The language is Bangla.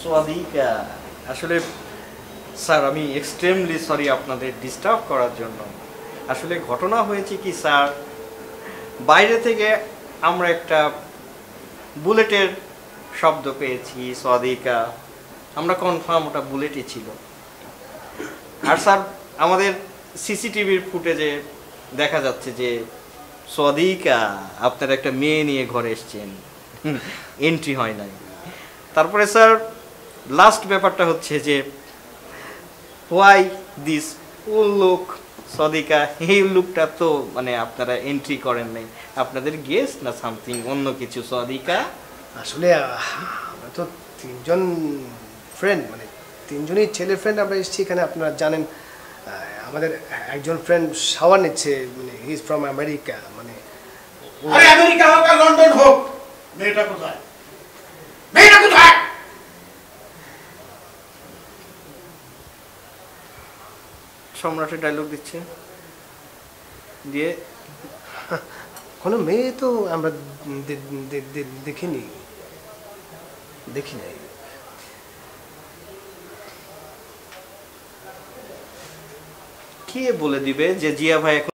সোয়াদিকা, আসলে স্যার আমি এক্সট্রিমলি সরি আপনাদের ডিস্টার্ব করার জন্য। আসলে ঘটনা হয়েছে কি স্যার, বাইরে থেকে আমরা একটা বুলেটের শব্দ পেয়েছি, সোয়াদিকা, আমরা কনফার্ম ওটা বুলেটই ছিল। আর স্যার আমাদের সিসিটিভির ফুটেজে দেখা যাচ্ছে যে সোয়াদিকা আপনার একটা মেয়ে নিয়ে ঘরে এসছেন, এন্ট্রি হয় নাই। তারপরে স্যার লাস্ট ব্যাপারটা হচ্ছে যে হোয়াই দিস লুক সদিকা, এই লুকটা তো মানে আপনারা এন্ট্রি করেন নাই, আপনাদের গেস্ট না সামথিং অন্য কিছু। সদিকা আসলে আমরা তো তিনজন ফ্রেন্ড, মানে তিনজনই ছেলে ফ্রেন্ড আমরা এসেছি এখানে। আপনারা জানেন আমাদের একজন ফ্রেন্ড শাওয়ার নিচ্ছে, মানে হি ইজ ফ্রম আমেরিকা। মানে আরে আমেরিকা হোক আর লন্ডন হোক, মেয়েটা কোথায়? মেয়েটা কোথায়? সম্রাটের ডায়লগ দিচ্ছে দিয়ে, কোনো মেয়ে তো আমরা দেখিনি, দেখি নাই। কে বলে দিবে যে জিয়া ভাই এখন